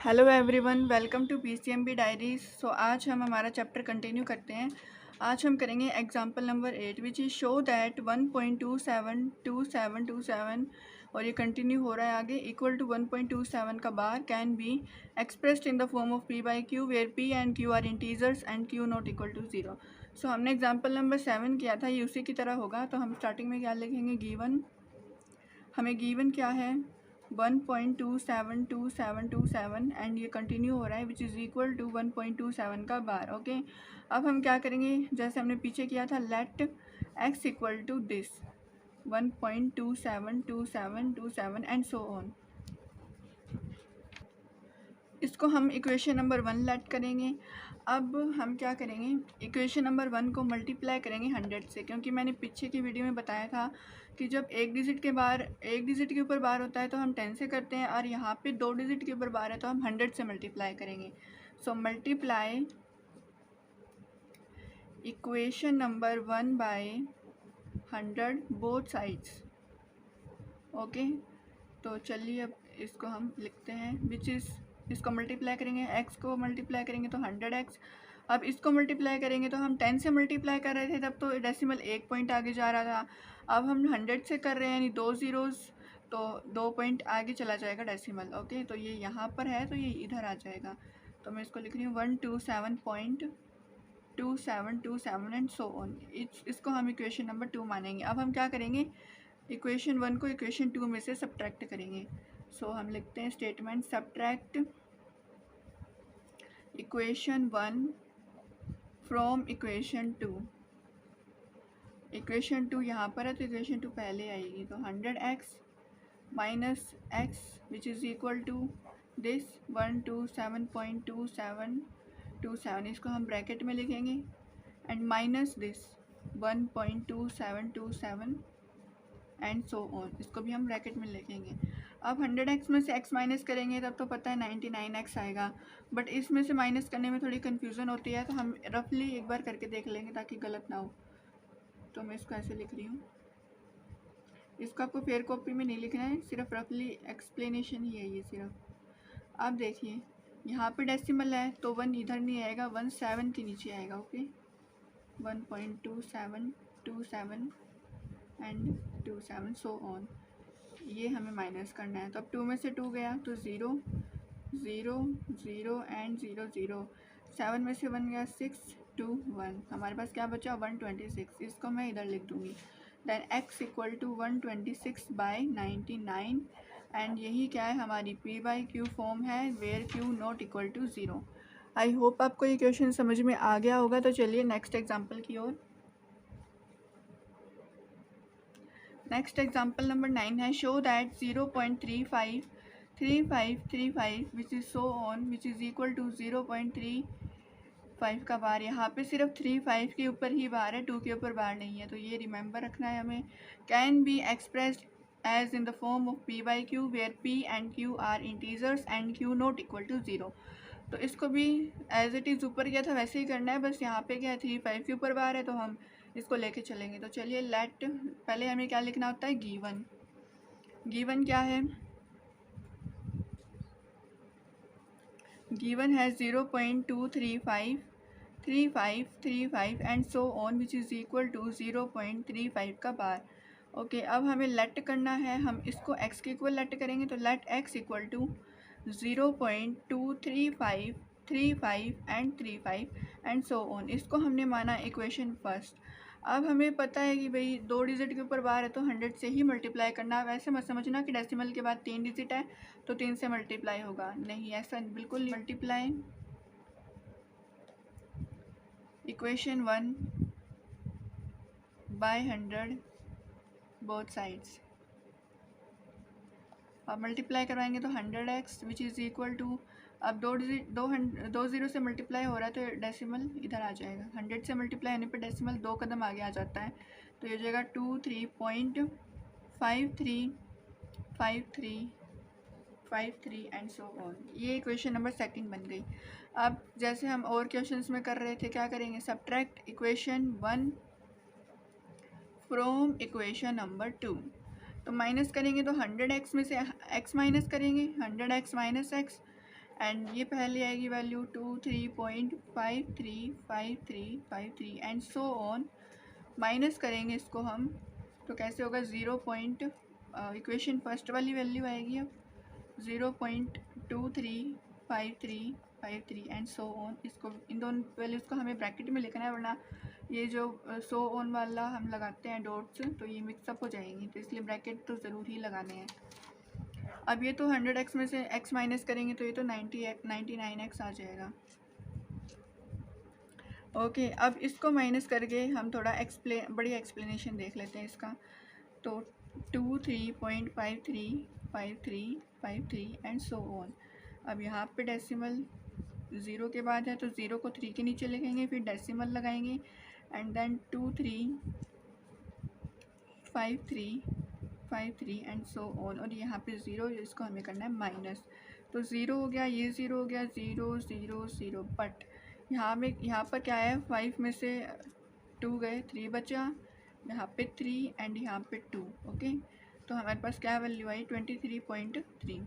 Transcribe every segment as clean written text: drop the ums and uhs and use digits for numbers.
Hello everyone, welcome to PCMB diaries. So आज हम हमारा चैप्टर कंटिन्यू करते हैं। आज हम करेंगे example number 8 which is show that 1.272727 और ये कंटिन्यू हो रहा है आगे। इक्वल टू 1.27 का bar can be expressed in the form of p by q where p and q are integers and q not equal to 0। So हमने example number 7 किया था, ये उसी की तरह होगा। तो हम स्टार्टिंग में क्या लिखेंगे, गिवन। हमें गिवन क्या है, 1.272727 एंड ये कंटिन्यू हो रहा है विच इज़ इक्वल टू 1.27 का बार। ओके, अब हम क्या करेंगे, जैसे हमने पीछे किया था, let x equal to this 1.272727 and so on. इसको हम इक्वेशन नंबर 1 लेट करेंगे। अब हम क्या करेंगे, इक्वेशन नंबर 1 को मल्टीप्लाई करेंगे 100 से, क्योंकि मैंने पीछे की वीडियो में बताया था कि जब एक डिजिट के ऊपर बार होता है तो हम 10 से करते हैं, और यहाँ पे 2 डिजिट के ऊपर बार है तो हम 100 से मल्टीप्लाई करेंगे। So multiply equation number 1 by 100 both sides. Okay, तो चलिए अब इसको हम लिखते हैं, विच इज़, इसको मल्टीप्लाई करेंगे, x को मल्टीप्लाई करेंगे तो 100x। अब इसको मल्टीप्लाई करेंगे तो हम 10 से मल्टीप्लाई कर रहे थे तब तो डेसिमल 1 पॉइंट आगे जा रहा था। अब हम 100 से कर रहे हैं, यानी 2 ज़ीरोज़, तो 2 पॉइंट आगे चला जाएगा डेसिमल। ओके, तो ये यहाँ पर है तो ये इधर आ जाएगा। तो मैं इसको लिख रही हूँ 127.2727 एंड सो ऑन। इसको हम इक्वेशन नंबर 2 मानेंगे। अब हम क्या करेंगे, इक्वेशन 1 को इक्वेशन 2 में से सब्ट्रैक्ट करेंगे। सो हम लिखते हैं statement subtract equation 1 from equation 2। Equation 2 यहाँ पर है तो इक्वेशन 2 पहले आएगी, तो 100x minus x which is equal to this 127.2727, इसको हम ब्रैकेट में लिखेंगे, and minus this 1.2727 and so on, इसको भी हम ब्रैकेट में लिखेंगे। अब 100x में से x माइनस करेंगे तब तो पता है 99x आएगा, बट इसमें से माइनस करने में थोड़ी कन्फ्यूज़न होती है, तो हम रफली एक बार करके देख लेंगे ताकि गलत ना हो। तो मैं इसको ऐसे लिख रही हूँ, इसको आपको फेयर कॉपी में नहीं लिखना है, सिर्फ रफली एक्सप्लेनेशन ही है ये सिर्फ। आप देखिए यहाँ पे डेसिमल है तो 1 इधर नहीं आएगा, 1 7 के नीचे आएगा। ओके, 1.2727 एंड 27 सो ऑन, ये हमें माइनस करना है। तो अब 2 में से 2 गया तो 0 0 0 एंड 0 0, 7 में से 1 गया 6 2 1, हमारे पास क्या बचा 126, इसको मैं इधर लिख दूँगी। Then x equal to 126 by 99 and यही क्या है, हमारी p बाई क्यू फॉर्म है where q not equal to 0। I hope आपको ये क्वेश्चन समझ में आ गया होगा। तो चलिए नेक्स्ट एग्जाम्पल की ओर। नेक्स्ट एग्जाम्पल नंबर 9 है, show that 0.353535 which is so on which is equal to 0.35 का बार। यहाँ पे सिर्फ 35 के ऊपर ही बार है, 2 के ऊपर बार नहीं है, तो ये रिमेंबर रखना है हमें। Can be expressed as in the form of p by q where p and q are integers and q not equal to 0। तो इसको भी एज इट इज़ ऊपर किया था वैसे ही करना है, बस यहाँ पे क्या है 35 के ऊपर बार है तो हम इसको लेके चलेंगे। तो चलिए लेट, पहले हमें क्या लिखना होता है, गिवन। गिवन क्या है, गिवन है 0.2353535 and so on which is equal to 0.35 का बार। ओके, अब हमें लेट करना है, हम इसको x के इक्वल लेट करेंगे, तो let x equal to 0.23535 and 35 and so on, इसको हमने माना इक्वेशन फर्स्ट। अब हमें पता है कि भाई 2 डिजिट के ऊपर बार है तो 100 से ही मल्टीप्लाई करना है। वैसे मत समझना कि डेसिमल के बाद 3 डिजिट है तो 3 से मल्टीप्लाई होगा, नहीं, ऐसा बिल्कुल। Multiply equation 1 by 100 both sides. अब मल्टीप्लाई करवाएंगे तो 100x which is equal to, अब 2 ज़ीरो से मल्टीप्लाई हो रहा है तो डेसिमल इधर आ जाएगा, 100 से मल्टीप्लाई होने पर डेसिमल 2 कदम आगे आ जाता है, तो ये हो जाएगा 23.5353 एंड सो ऑन। ये इक्वेशन नंबर 2 बन गई। अब जैसे हम और क्वेश्चंस में कर रहे थे, क्या करेंगे, subtract equation 1 from equation number 2। तो माइनस करेंगे तो 100x में से x माइनस करेंगे, 100x माइनस x एंड ये पहले आएगी value 23.535353 and so on. Minus करेंगे इसको हम तो कैसे होगा, 0. इक्वेशन फर्स्ट वाली वैल्यू आएगी अब 0.235353 एंड सो ऑन। इसको इन दोनों वैल्यूज़ को हमें ब्रैकेट में लिखना है, वरना ये जो सो ऑन वाला हम लगाते हैं डॉट्स तो ये मिक्सअप हो जाएंगी, तो इसलिए ब्रैकेट तो ज़रूर ही लगाने हैं। अब ये तो 100x में से x माइनस करेंगे तो ये तो 99x आ जाएगा। ओके, अब इसको माइनस करके हम थोड़ा बड़ी एक्सप्लेनेशन देख लेते हैं इसका। तो 23.535353 एंड सो ऑन। अब यहाँ पे डेसिमल 0 के बाद है तो 0 को 3 के नीचे लिखेंगे, फिर डेसिमल लगाएंगे and then 235353 and so on. और यहाँ पे 0, इसको हमें करना है माइनस, तो 0 हो गया, ये 0 हो गया, 0 0 0। बट यहाँ पर क्या है, 5 में से 2 गए, 3 बचा, यहाँ पे 3 एंड यहाँ पे 2। ओके, तो हमारे पास क्या वैल्यू आई, 23.3।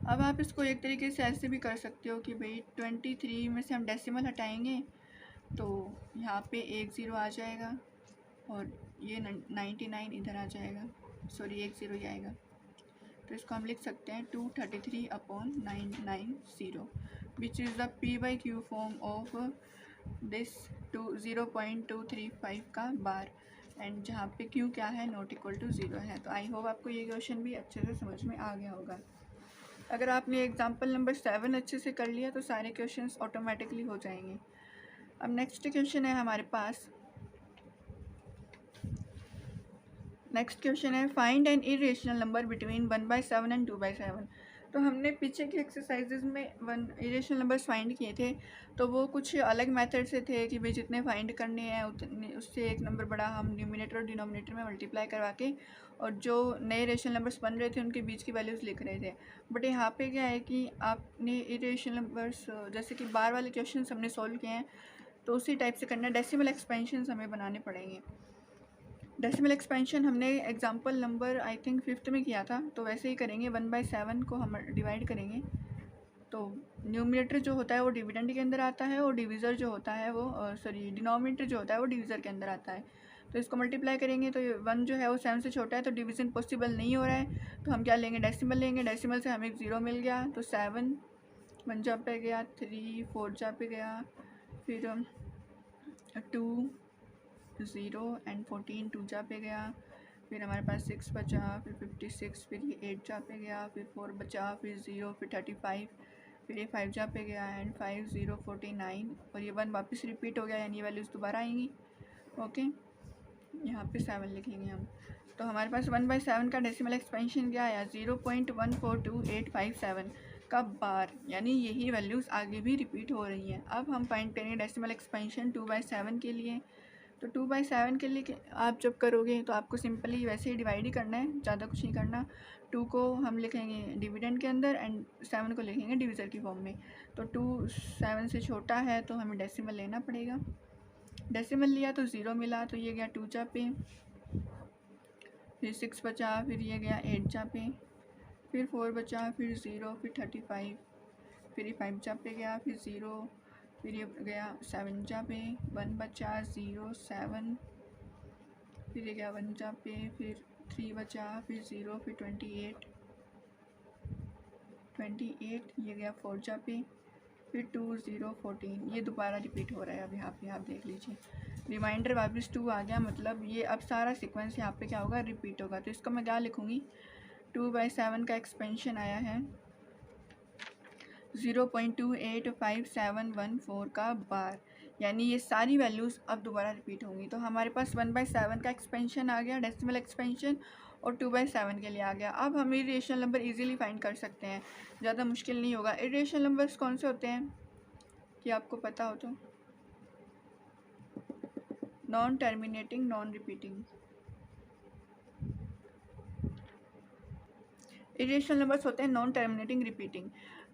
अब आप इसको एक तरीके से ऐसे भी कर सकते हो कि भाई 23 में से हम डेसिमल हटाएंगे तो यहाँ पे 1 0 आ जाएगा और ये 99 इधर आ जाएगा, सॉरी 1 0 ही आएगा। तो इसको हम लिख सकते हैं 233/990 which is the p/q form of this 0.235 का बार, एंड जहाँ पे q क्या है, नॉट इक्वल टू 0 है। तो आई होप आपको ये क्वेश्चन भी अच्छे से समझ में आ गया होगा। अगर आपने एग्जाम्पल नंबर 7 अच्छे से कर लिया तो सारे क्वेश्चंस ऑटोमेटिकली हो जाएंगे। अब नेक्स्ट क्वेश्चन है हमारे पास, नेक्स्ट क्वेश्चन है find an irrational number between 1/7 and 2/7। तो हमने पीछे की एक्सरसाइजेज में इरेशनल नंबर्स फाइंड किए थे, तो वो कुछ अलग मेथड से थे कि भाई जितने फाइंड करने हैं उतने, उससे एक नंबर बड़ा हम न्यूमिनेटर और डिनोमिनेटर में मल्टीप्लाई करवा के और जो नए इरेशनल नंबर्स बन रहे थे उनके बीच की वैल्यूज़ लिख रहे थे। बट यहाँ पे क्या है कि आपने इरेशनल नंबर्स जैसे कि बार वाले क्वेश्चन हमने सॉल्व किए हैं तो उसी टाइप से करना है, डेसिमल एक्सपेंशन हमें बनाने पड़ेंगे। डेसिमल एक्सपेंशन हमने example number I think 5th में किया था, तो वैसे ही करेंगे। 1/7 को हम डिवाइड करेंगे तो न्यूमिनेटर जो होता है वो डिविडेंड के अंदर आता है और डिविज़र जो होता है वो डिनोमिनेटर जो होता है वो डिविज़र के अंदर आता है। तो इसको मल्टीप्लाई करेंगे तो 1 जो है वो 7 से छोटा है तो डिवीज़न पॉसिबल नहीं हो रहा है, तो हम क्या लेंगे, डेसिमल लेंगे। डेसिमल से हमें 0 मिल गया तो 7 1 जा पे गया, 3 4 जा पे गया, फिर 2 0 एंड 14 2 जा पे गया, फिर हमारे पास 6 बचा, फिर 56, फिर ये 8 जा पे गया, फिर 4 बचा, फिर 0, फिर 35, फिर ये 5 जा पे गया एंड 5 0 49 और ये 1 वापस रिपीट हो गया, यानी ये वैल्यूज़ दोबारा आएंगी। ओके, यहाँ पे 7 लिखेंगे हम। तो हमारे पास 1/7 का डेसिमल एक्सपेंशन क्या आया, 0.142857 का बार, यानी यही वैल्यूज़ आगे भी रिपीट हो रही हैं। अब हम फाइंड करेंगे डेसिमल एक्सपेंशन 2/7 के लिए। तो 2/7 के लिए आप जब करोगे तो आपको सिंपली वैसे ही डिवाइड ही करना है, ज़्यादा कुछ नहीं करना। 2 को हम लिखेंगे डिविडेंड के अंदर एंड 7 को लिखेंगे डिविज़र की फॉर्म में। तो 2 7 से छोटा है तो हमें डेसिमल लेना पड़ेगा। डेसिमल लिया तो 0 मिला, तो ये गया 2 जा पे, फिर 6 बचा, फिर ये गया 8 जा पे, फिर 4 बचा, फिर 0, फिर 35, फिर ये 5 जा पे गया, फिर 0, फिर ये गया 7 जा पे, 1 बचा, 0 7, फिर ये गया 1 जा पे, फिर 3 बचा, फिर 0, फिर 28 ये गया 4 जा पे, फिर 2 0 14। ये दोबारा रिपीट हो रहा है। अब यहाँ पे आप देख लीजिए, रिमाइंडर वापस 2 आ गया, मतलब ये अब सारा सीक्वेंस यहाँ पे क्या होगा, रिपीट होगा। तो इसको मैं क्या लिखूँगी, 2/7 का एक्सपेंशन आया है 0.285714 का बार, यानी ये सारी वैल्यूज़ अब दोबारा रिपीट होंगी। तो हमारे पास 1/7 का एक्सपेंशन आ गया, डेसिमल एक्सपेंशन, और 2/7 के लिए आ गया। अब हम इरेशनल नंबर इजीली फाइंड कर सकते हैं, ज़्यादा मुश्किल नहीं होगा। इरेशनल नंबर्स कौन से होते हैं कि आपको पता हो तो, non terminating, non repeating. Irrational numbers होते हैं नॉन टर्मिनेटिंग रिपीटिंग।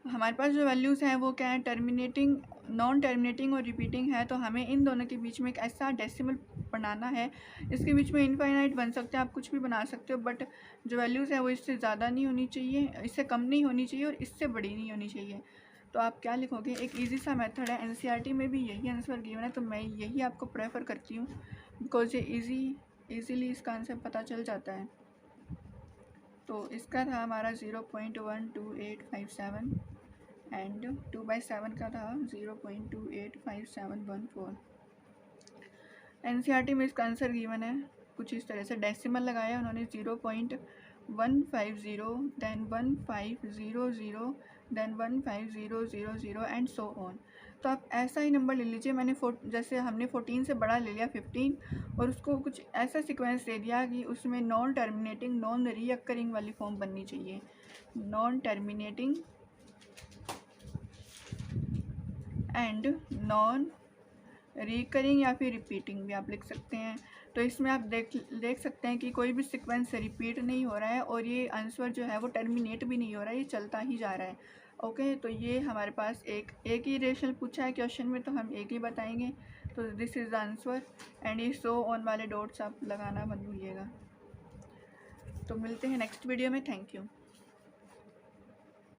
हमारे पास जो वैल्यूज़ हैं वो क्या है, टर्मिनेटिंग, नॉन टर्मिनेटिंग और रिपीटिंग है। तो हमें इन दोनों के बीच में एक ऐसा डेसिमल बनाना है, इसके बीच में इनफाइनाइट बन सकते हैं, आप कुछ भी बना सकते हो, बट जो वैल्यूज़ है वो इससे ज़्यादा नहीं होनी चाहिए, इससे कम नहीं होनी चाहिए और इससे बड़ी नहीं होनी चाहिए। तो आप क्या लिखोगे, एक ईजी सा मेथड है, एनसीईआरटी में भी यही आंसर गिवन है, तो मैं यही आपको प्रेफर करती हूँ बिकॉज ये ईजीली इसका आंसर पता चल जाता है। तो इसका था हमारा 0.12857 एंड 2/7 का था 0.285714। एनसीईआरटी में इसका आंसर गिवन है कुछ इस तरह से, डेसिमल लगाया उन्होंने 0.150 then 1500 then 15000 and so on. तो आप ऐसा ही नंबर ले लीजिए, मैंने जैसे हमने 14 से बड़ा ले लिया 15 और उसको कुछ ऐसा सीक्वेंस दे दिया कि उसमें नॉन टर्मिनेटिंग नॉन रीअकरिंग वाली फॉर्म बननी चाहिए, non terminating and non recurring या फिर रिपीटिंग भी आप लिख सकते हैं। तो इसमें आप देख सकते हैं कि कोई भी सीक्वेंस रिपीट नहीं हो रहा है और ये आंसर जो है वो टर्मिनेट भी नहीं हो रहा है, ये चलता ही जा रहा है। ओके, तो ये हमारे पास एक ही रेशनल पूछा है क्वेश्चन में, तो हम एक ही बताएंगे। तो this is the answer and ये सो ऑन वाले डॉट्स आप लगाना मत भूलिएगा। तो मिलते हैं नेक्स्ट वीडियो में, थैंक यू।